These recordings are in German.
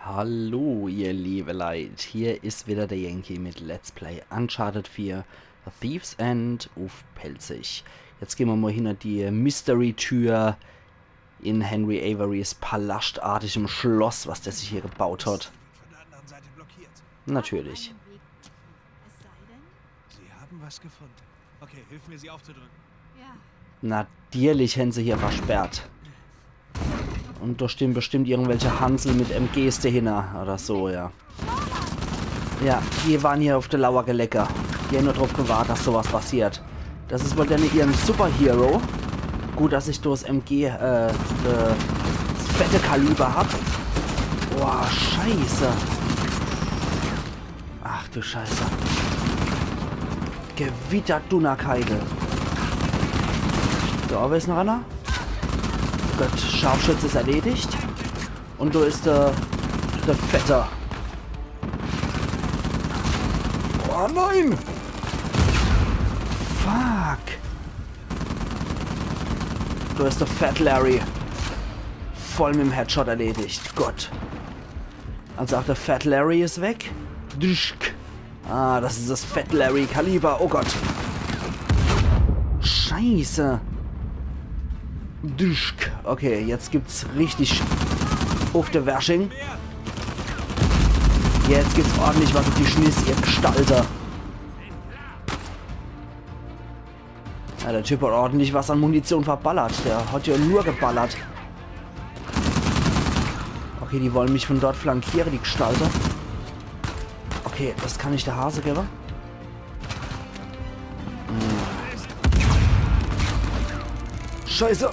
Hallo ihr liebe Leute, hier ist wieder der Yankee mit Let's Play Uncharted 4 The Thief's End auf Pelzig. Jetzt gehen wir mal hinter die Mystery-Tür in Henry Averys palastartigem Schloss, was der sich hier gebaut hat. Von der anderen Seite blockiert. Natürlich. Es sei denn, Sie haben was gefunden. Okay, hilf mir, sie aufzudrücken. ja. Natürlich haben sie hier versperrt. Und da stehen bestimmt irgendwelche Hansel mit MGs dahinter oder so, ja. Ja, die waren hier auf der Lauer gelecker. Die haben nur drauf gewartet, dass sowas passiert. Das ist wohl dann ihren Superhero. Gut, dass ich das MG, das fette Kaliber hab. Boah, scheiße. Ach du Scheiße. Gewittert Dunnerkeide. Da aber ist noch einer. Gott, Scharfschütze ist erledigt. Und da ist der Vetter. Oh nein! Fuck! Da ist der Fat Larry. Voll mit dem Headshot erledigt. Gott. Also auch der Fat Larry ist weg. Duschk. Ah, das ist das Fat Larry Kaliber. Oh Gott. Scheiße. Duschk. Okay, jetzt gibt's richtig auf der Washing. Jetzt gibt's ordentlich was auf die Schmiss, ihr Gestalter. Ja, der Typ hat ordentlich was an Munition verballert. Der hat ja nur geballert. Okay, die wollen mich von dort flankieren, die Gestalter. Okay, das kann nicht der Hase geben. Scheiße.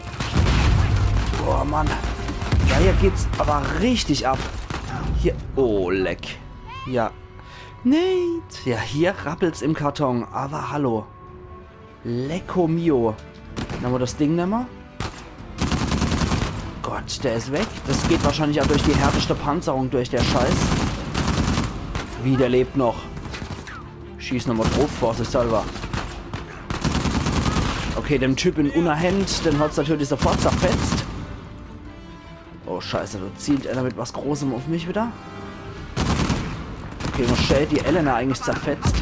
Oh Mann. Ja, hier geht's aber richtig ab. Hier. Oh, leck. Ja. Nate. Ja, hier rappelt's im Karton. Aber hallo. Lecco mio. Dann haben wir das Ding nehmen. Gott, der ist weg. Das geht wahrscheinlich auch durch die härteste Panzerung durch, der Scheiß. Wie, der lebt noch. Schieß nochmal drauf, vorsichtshalber. Okay, dem Typ in Unerhemd, den hat's natürlich sofort zerfetzt. Oh, scheiße, da zielt einer mit was Großem auf mich wieder. Okay, was stellt die Elena eigentlich zerfetzt?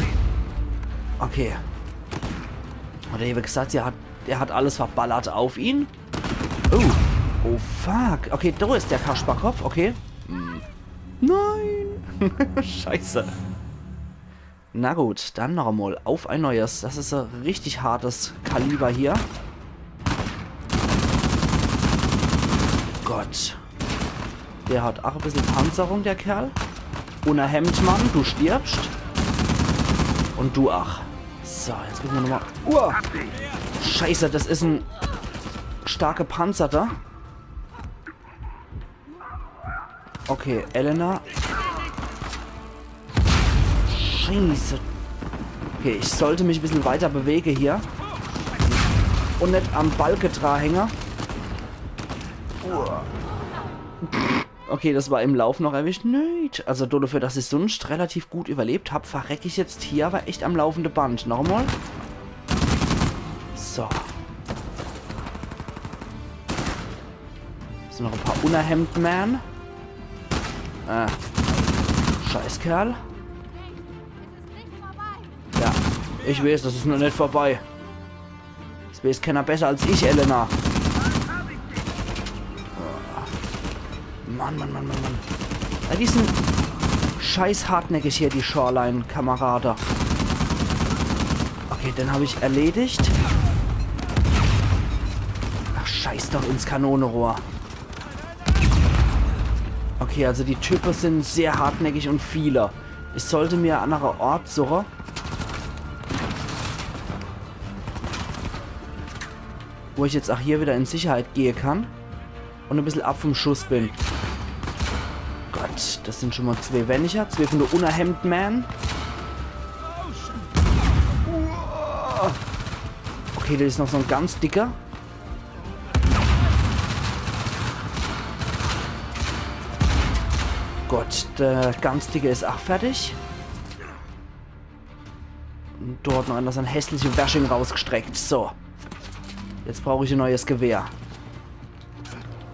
Okay. Oder wie gesagt, er hat alles verballert auf ihn. Oh. Oh, fuck. Okay, da ist der Kasperkopf, okay. Nein. Scheiße. Na gut, dann noch einmal auf ein neues. Das ist ein richtig hartes Kaliber hier. Gott. Der hat auch ein bisschen Panzerung, der Kerl. Unerhemd, Mann, du stirbst. Und du ach. So, jetzt gucken wir nochmal. Scheiße, das ist ein starker Panzerter. Okay, Elena. Scheiße. Okay, ich sollte mich ein bisschen weiter bewegen hier. Und nicht am Balkendrahänger. Okay, das war im Lauf noch erwischt. Nö. Also dafür, dass ich sonst relativ gut überlebt habe, verrecke ich jetzt hier aber echt am laufenden Band. Nochmal. So. Sind noch ein paar unerhemmten Man. Scheißkerl. Ja, ich weiß, das ist noch nicht vorbei. Das weiß keiner besser als ich, Elena. Mann. Ja, die sind scheiß hartnäckig hier, die Shoreline-Kameraden. Okay, den habe ich erledigt. Ach, scheiß doch ins Kanonenrohr. Okay, also die Typen sind sehr hartnäckig und viele. Ich sollte mir einen anderen Ort suchen. Wo ich jetzt auch hier wieder in Sicherheit gehen kann. Und ein bisschen ab vom Schuss bin. Gott, das sind schon mal zwei weniger. Zwei von der unerhemmten Man. Okay, da ist noch so ein ganz dicker. Gott, der ganz dicke ist auch fertig. Und dort noch einer so ein hässliches Washing rausgestreckt. So. Jetzt brauche ich ein neues Gewehr.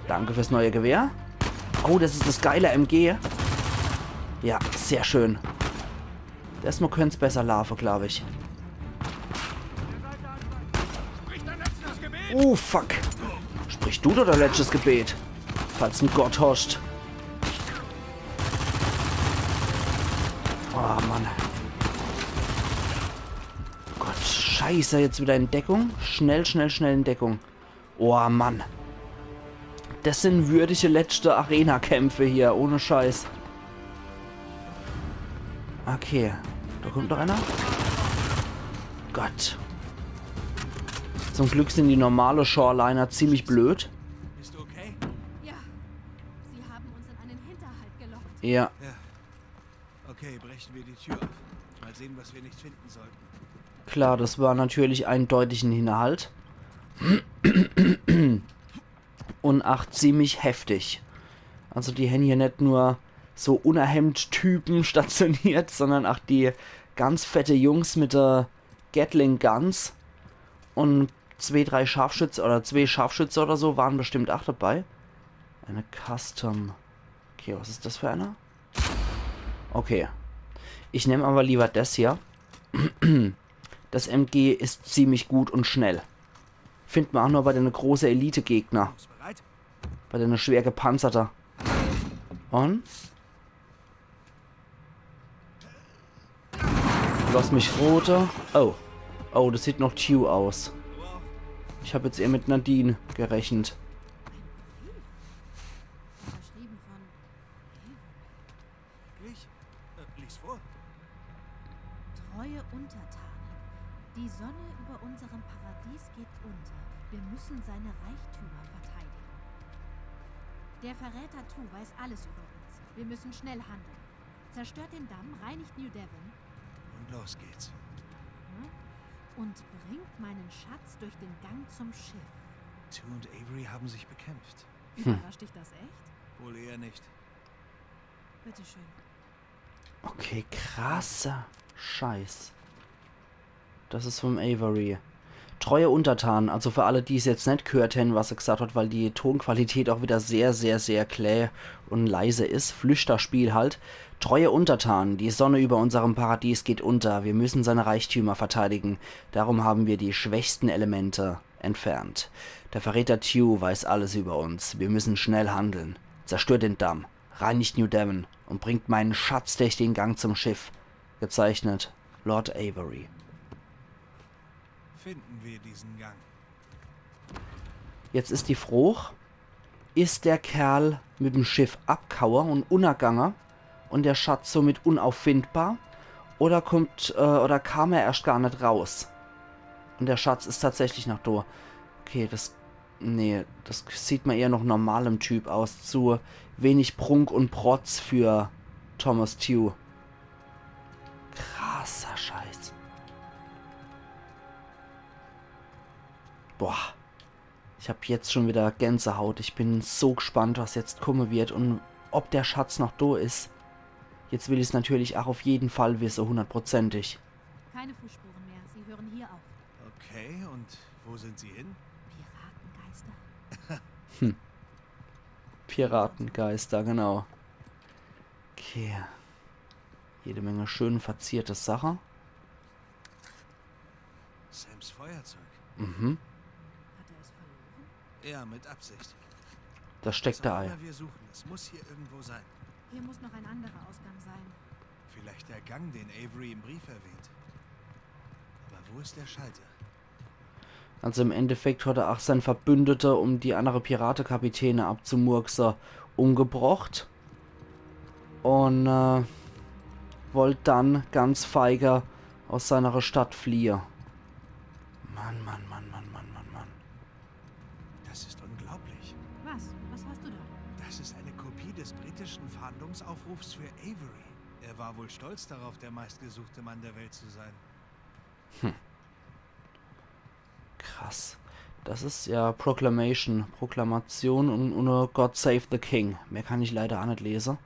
Danke fürs neue Gewehr. Oh, das ist das geile MG. Ja, sehr schön. Erstmal könnte es besser laufen, glaube ich. Fuck. Sprich du oder letztes Gebet? Falls ein Gott hoscht. Oh, Mann. Gott, scheiße. Jetzt wieder in Deckung. Schnell, schnell, schnell in Deckung. Oh, Mann. Das sind würdige letzte Arena-Kämpfe hier. Ohne Scheiß. Okay. Da kommt noch einer. Gott. Zum Glück sind die normale Shoreliner ziemlich blöd. Bist du okay? Ja. Sie haben uns in einen Hinterhalt gelockt. Ja. Ja. Okay, brechen wir die Tür auf. Mal sehen, was wir nicht finden sollten. Klar, das war natürlich eindeutig ein Hinterhalt. Und auch ziemlich heftig. Also die haben hier nicht nur so unerhemmt Typen stationiert, sondern auch die ganz fette Jungs mit der Gatling Guns. Und zwei Scharfschütze oder so waren bestimmt auch dabei. Eine Custom. Okay, was ist das für einer? Okay. Ich nehme aber lieber das hier. Das MG ist ziemlich gut und schnell. Findet man auch nur bei den großen Elite-Gegner. Bist du bereit? Bei den schwer gepanzerter. Und? Lass mich roter. Oh. Oh, das sieht noch Tew aus. Du auch? Ich habe jetzt eher mit Nadine gerechnet. Verschrieben von Avery. Wirklich? Lies vor. Treue Untertanen. Die Sonne über unserem Paradies geht unter. Wir müssen seine Reichtümer verteidigen. Der Verräter Tu weiß alles über uns. Wir müssen schnell handeln. Zerstört den Damm, reinigt New Devon Und los geht's. und bringt meinen Schatz durch den Gang zum Schiff. Tu und Avery haben sich bekämpft. Überrascht dich das echt? Wohl eher nicht. Bitteschön. Okay, krasser Scheiß. Das ist vom Avery. Treue Untertanen, also für alle, die es jetzt nicht gehört haben, was er gesagt hat, weil die Tonqualität auch wieder sehr, sehr, sehr kläh und leise ist. Flüsterspiel halt. Treue Untertanen, die Sonne über unserem Paradies geht unter. Wir müssen seine Reichtümer verteidigen. Darum haben wir die schwächsten Elemente entfernt. Der Verräter Tew weiß alles über uns. Wir müssen schnell handeln. Zerstört den Damm, reinigt New Devon und bringt meinen Schatz durch den Gang zum Schiff. Gezeichnet Lord Avery. Finden wir diesen Gang. Jetzt ist die Frucht, ist der Kerl mit dem Schiff abkauer und unerganger und der Schatz somit unauffindbar oder kam er erst gar nicht raus und der Schatz ist tatsächlich noch da. Okay, das sieht mir eher noch normalem Typ aus, zu wenig Prunk und Protz für Thomas Tew. Krasser Scheiß. Boah. Ich habe jetzt schon wieder Gänsehaut. Ich bin so gespannt, was jetzt kommen wird und ob der Schatz noch da ist. Jetzt will ich es natürlich auch auf jeden Fall wissen, 100%ig. Keine Fußspuren mehr. Sie hören hier auf. Okay, und wo sind sie hin? Piratengeister. Piratengeister, genau. Okay. Jede Menge schön verzierte Sachen. Sams Feuerzeug. Mhm. Hat er es verloren? Ja, mit Absicht. Das steckt da Was auch ein. immer wir suchen, es muss hier irgendwo sein. Hier muss noch ein anderer Ausgang sein. Vielleicht der Gang, den Avery im Brief erwähnt. Aber wo ist der Schalter? Also im Endeffekt hat er auch sein Verbündeter, um die andere Piratenkapitäne abzumurksen, umgebracht. Und wollte dann ganz feiger aus seiner Stadt fliehen. Mann, Mann, Mann, Mann, Mann, Mann, Mann. Das ist unglaublich. Was? Was hast du da? Das ist eine Kopie des britischen Fahndungsaufrufs für Avery. Er war wohl stolz darauf, der meistgesuchte Mann der Welt zu sein. Krass. Das ist ja Proklamation und nur God Save the King. Mehr kann ich leider auch nicht lesen.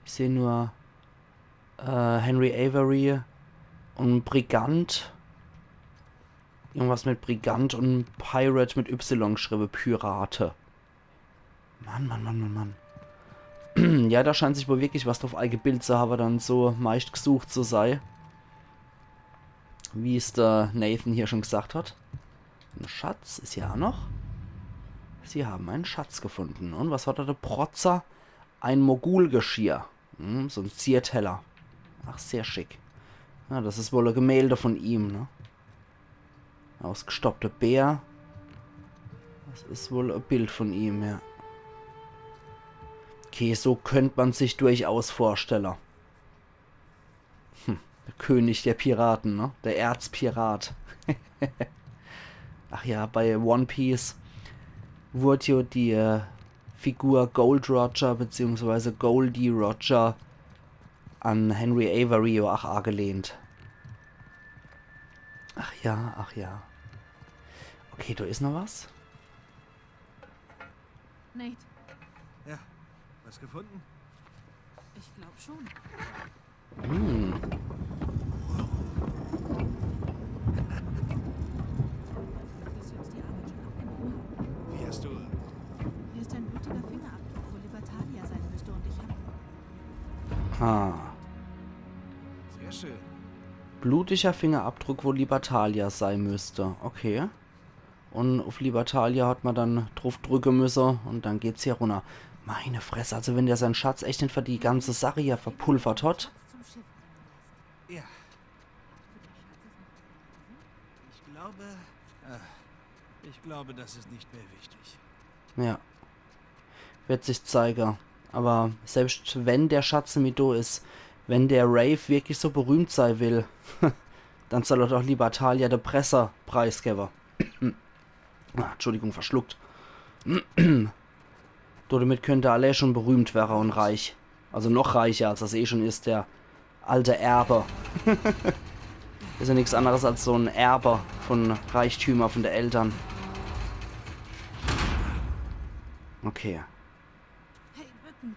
Ich sehe nur Henry Avery und Brigant. Irgendwas mit Brigant und Pirate mit Y geschrieben. Pirate. Mann, Mann, Mann, Mann, Mann. Ja, da scheint sich wohl wirklich was drauf eingebildet zu haben, dann so meist gesucht zu sein. Wie es der Nathan hier schon gesagt hat. Ein Schatz ist ja auch noch. Sie haben einen Schatz gefunden. Und was hat er, der Protzer? Ein Mogulgeschirr. So ein Zierteller. Ach, sehr schick. Ja, das ist wohl ein Gemälde von ihm, ne? Ausgestoppter Bär. Das ist wohl ein Bild von ihm, ja. Okay, so könnte man sich durchaus vorstellen. Der König der Piraten, ne? Der Erzpirat. Ach ja, bei One Piece wurde ja die Figur Gold Roger bzw. Goldie Roger an Henry Avery auch angelehnt. Ach ja, ach ja. Okay, da ist noch was. Nate, Ja, was gefunden? ich glaube schon. Das hübsch die Arbeit schon abgenommen haben. Wie hast du... Hier ist ein blutiger Fingerabdruck, wo Libertalia sein müsste und ich habe... Sehr schön. Blutiger Fingerabdruck, wo Libertalia sein müsste. Okay. Und auf Libertalia hat man dann drauf drücken müssen und dann geht's hier runter. Meine Fresse, also wenn der seinen Schatz echt nicht für die ganze Sache hier verpulvert hat. zum Schiff bringen lassen. Ja, Hast du die Schatze ich glaube, das ist nicht mehr wichtig. Ja. Wird sich zeigen. Aber selbst wenn der Schatz mit do ist, wenn der Rave wirklich so berühmt sein will, dann soll er doch Libertalia der Presser preisgeben. Entschuldigung, verschluckt. Damit könnte alle schon berühmt werden und reich. Also noch reicher, als das eh schon ist, der alte Erbe. Ist ja nichts anderes als so ein Erbe von Reichtümer von den Eltern. Okay, Hey, Bücken.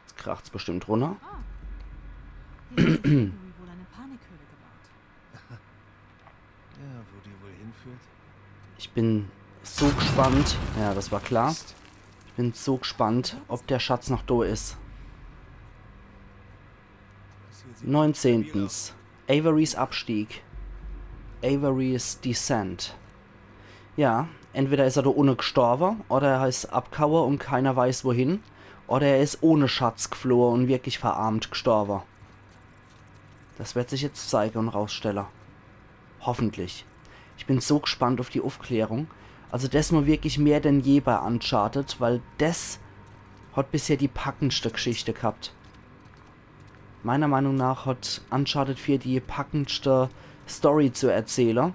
jetzt kracht's bestimmt runter. Ah. Hier hat sich Avery wohl eine Panikhöhle gebaut. Ja, wo die wohl hinführt? Ich bin so gespannt. Ja, das war klar. Ich bin so gespannt, ob der Schatz noch da ist. Das hier sieht 19. Averys Abstieg. Averys Descent. Ja, entweder ist er da ohne gestorben, oder er ist abgehauen und keiner weiß wohin, oder er ist ohne Schatz geflohen und wirklich verarmt gestorben. Das wird sich jetzt zeigen und rausstellen. Hoffentlich. Ich bin so gespannt auf die Aufklärung. Also das mal wirklich mehr denn je bei Uncharted, weil das hat bisher die packendste Geschichte gehabt. Meiner Meinung nach hat Uncharted 4 die packendste Story zu erzählen.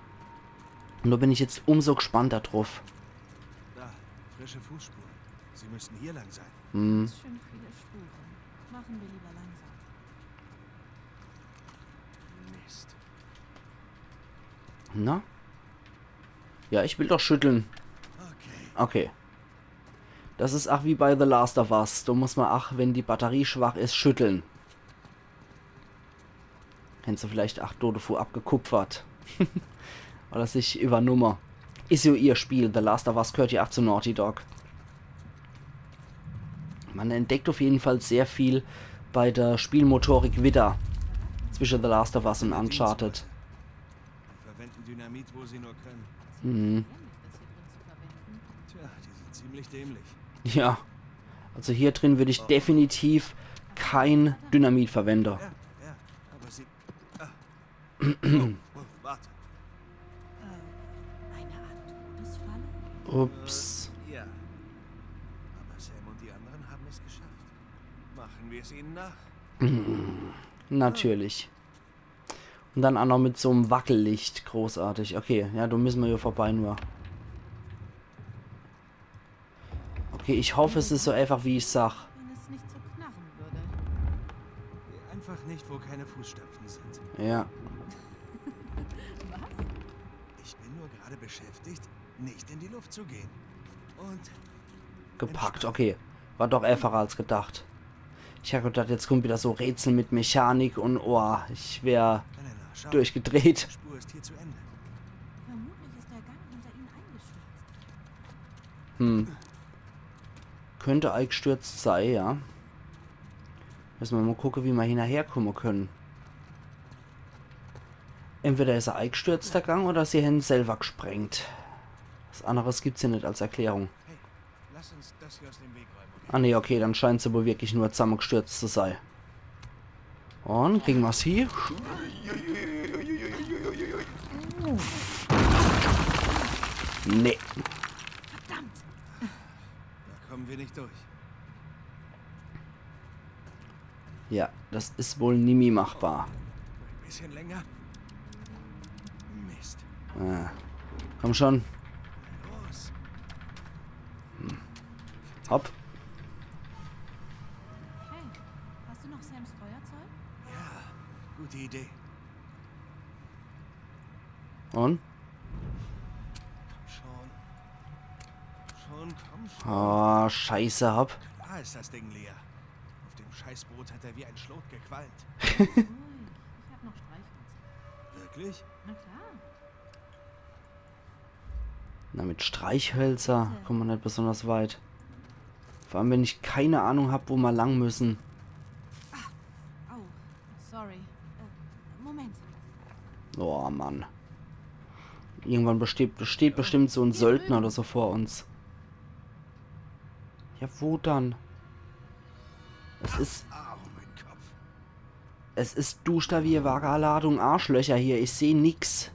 Und da bin ich jetzt umso gespannter drauf. Da, frische Fußspuren. Sie müssen hier lang sein. Ganz schön viele Spuren. Machen wir lieber langsam. Mist. Na? Ja, ich will doch schütteln. Okay. Okay. Das ist auch wie bei The Last of Us. Da muss man auch, wenn die Batterie schwach ist, schütteln. Kennst du vielleicht Dodefu abgekupfert. Oder sich übernommen. Ist ja ihr Spiel. The Last of Us gehört ja auch zu Naughty Dog. Man entdeckt auf jeden Fall sehr viel bei der Spielmotorik wieder. Zwischen The Last of Us und Uncharted. Die verwenden Dynamit, wo sie nur können. Mhm. Das hier drin zu verwenden. Tja, die sind ziemlich dämlich. Ja. Also hier drin würde ich definitiv kein Dynamit verwenden. Ja, aber sie... Oh, warte. Eine Art Todesfalle? Ups. Ja. Aber Sam und die anderen haben es geschafft. Machen wir es ihnen nach. Natürlich. Und dann auch noch mit so einem Wackellicht. Großartig. Okay, ja, da müssen wir hier vorbei nur. Okay, ich hoffe, es ist so einfach, wie ich sag. Wenn es nicht so knarren würde. Geh einfach nicht, wo keine Fußstapfen sind. Ja. Was? Ich bin nur gerade beschäftigt, nicht in die Luft zu gehen. Und Gepackt. Okay. War doch einfacher als gedacht. Ich habe gedacht, jetzt kommt wieder so Rätsel mit Mechanik und oh, ich wäre Helena, schau. durchgedreht. Die Spur ist hier zu Ende. Vermutlich ist der Gang hinter ihnen eingestürzt. Hm. Könnte eingestürzt sein, ja. Müssen wir mal gucken, wie wir hinterherkommen können. Entweder ist er eingestürzt, der Gang, oder sie haben selber gesprengt. Was anderes gibt's hier nicht als Erklärung. Hey, lass uns das hier aus dem Weg räumen, okay? Ah ne, okay, dann scheint sie wohl wirklich nur zusammengestürzt zu sein. Und kriegen wir es hier. Nee. Verdammt! Da kommen wir nicht durch. Ja, das ist wohl nie machbar. Ein bisschen länger. Mist. Komm schon. Los. Hopp. Hey, hast du noch Sams Feuerzeug? Ja, gute Idee. Und? Komm schon. Oh, scheiße, hopp. Klar ist das Ding leer. Auf dem Scheißboot hat er wie ein Schlot gequalmt. Ui, ich hab noch Streichholz. Wirklich? Na klar. Na, mit Streichhölzer kommt man nicht besonders weit. Vor allem, wenn ich keine Ahnung habe, wo wir lang müssen. Oh, sorry. Moment. Oh, Mann. Irgendwann steht bestimmt so ein Söldner oder so vor uns. Ja, wo dann? Au, mein Kopf. Es ist wie Ladung Arschlöcher hier. Ich sehe nix.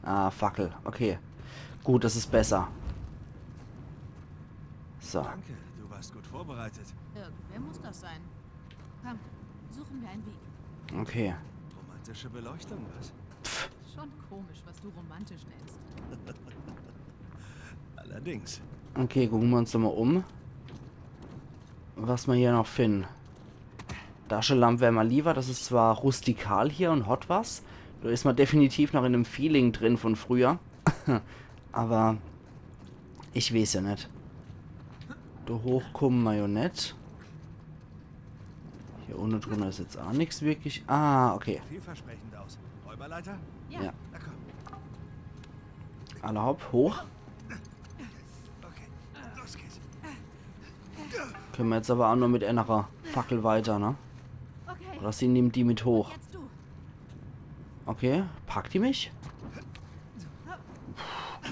Ah, Fackel. Okay. Gut, das ist besser. So. Danke, du warst gut vorbereitet. Irgendwer muss das sein. Komm, suchen wir einen Weg. Okay. Romantische Beleuchtung, was? Schon komisch, was du romantisch nennst. Allerdings. Okay, gucken wir uns doch mal um. Was wir hier noch finden. Taschenlampe wäre mal lieber. Das ist zwar rustikal hier und hot was. Da ist man definitiv noch in einem Feeling drin von früher. Aber ich weiß ja nicht. Da hochkommen wir ja nicht. Hier unten drunter ist jetzt auch nichts wirklich. Ah, okay. Vielversprechend aus. Räuberleiter? Ja. Na komm. Alle hopp, hoch. Okay, los geht's. Können wir jetzt aber auch nur mit einer Fackel weiter, ne? Okay, Oder sie nimmt die mit hoch. jetzt du. Okay, packt die mich?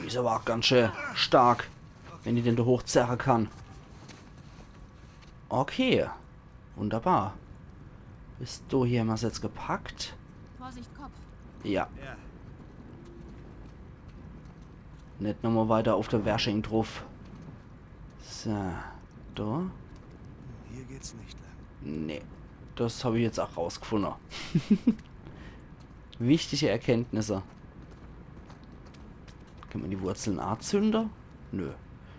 Die ist aber auch ganz schön stark, wenn die den da hochzerren kann. Okay, wunderbar. Bist du hier, haben wir es jetzt gepackt? Vorsicht, Kopf. Ja, Ja, nicht nochmal weiter auf der Washing drauf. So, da. hier geht's nicht lang. Nee, das habe ich jetzt auch rausgefunden. Wichtige Erkenntnisse. Kann man die Wurzeln anzünden? Nö.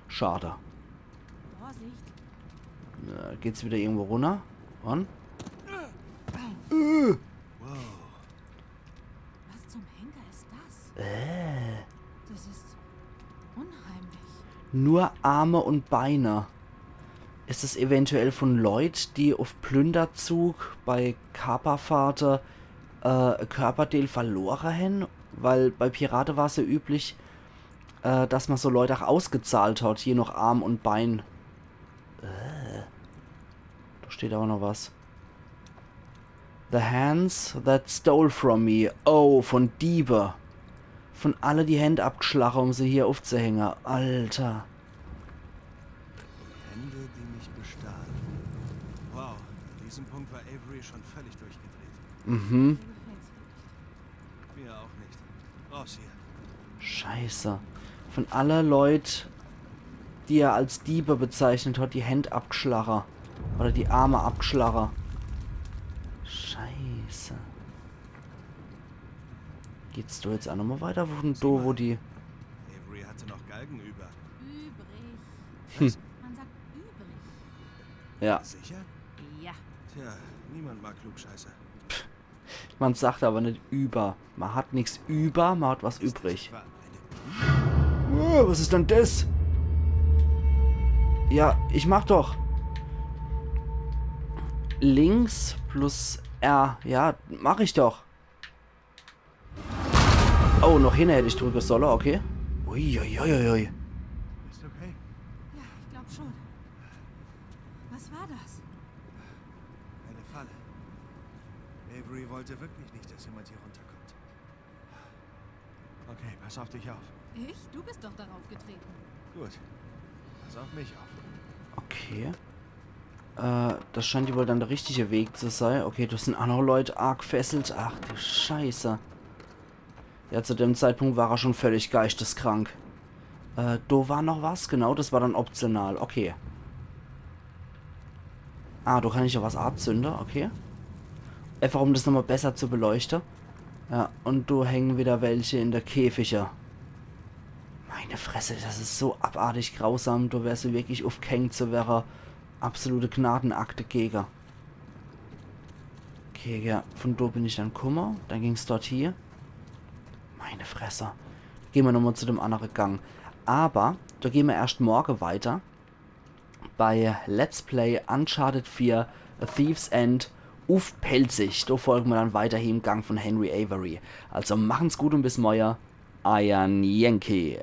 Schade. Vorsicht. Geht's wieder irgendwo runter? Und? Wow. Was zum Henker ist das? Äh. Das ist unheimlich. Nur Arme und Beine. Ist es eventuell von Leuten, die auf Plünderzug bei Kaperfahrten Körperteil verloren haben? Weil bei Piraten war es ja üblich, dass man so Leute auch ausgezahlt hat. Hier noch Arm und Bein. Da steht aber noch was. The hands that stole from me. Oh, von Diebe. Von alle die Hände abgeschlagen, um sie hier aufzuhängen. Alter. Hände, die mich bestahlen. Wow, an diesem Punkt war Avery schon völlig durchgedreht. Mhm. Mir gefällt's wirklich. Mir auch nicht. Raus hier. Scheiße. Von aller Leute, die er als Diebe bezeichnet hat, die Hände abgeschlagen. Oder die Arme abgeschlagen. Scheiße. Geht's da jetzt auch nochmal weiter? Wo die... Avery hatte noch Galgen über. Übrig. Man sagt übrig. Ja, Sicher? Ja. Tja, niemand mag Klugscheißer. man sagt aber nicht über. Man hat nichts über, man hat was Ist das übrig. etwa eine Oh, was ist denn das? Ja, ich mach doch. Links plus R. Ja, mach ich doch. Oh, noch hin hätte ich drücken sollen, okay. Uiuiuiui. Ist okay? Ja, ich glaube schon. Was war das? Eine Falle. Avery wollte wirklich nicht, dass jemand hier runterkommt. Okay, pass auf dich auf. Ich? Du bist doch darauf getreten. Gut. Pass auf mich auf. Okay. Das scheint ja wohl dann der richtige Weg zu sein. Okay, da sind andere Leute arg gefesselt. Ach du Scheiße. Ja, zu dem Zeitpunkt war er schon völlig geisteskrank. Da war noch was. Genau, das war dann optional. Okay. Ah, da kann ich ja was Artzünder. Okay. Einfach um das nochmal besser zu beleuchten. Ja, und da hängen wieder welche in der Käfige. Meine Fresse, das ist so abartig grausam. Du wärst du wirklich aufgehängt zu wäre absolute Gnadenakte gegen. Okay, ja, von da bin ich dann Kummer. Dann ging es dort hier. Meine Fresse. Gehen wir nochmal zu dem anderen Gang. Aber, da gehen wir erst morgen weiter. Bei Let's Play Uncharted 4 A Thief's End auf Pelzig. Da folgen wir dann weiterhin im Gang von Henry Avery. Also machen's gut und bis morgen. Iron Yankee.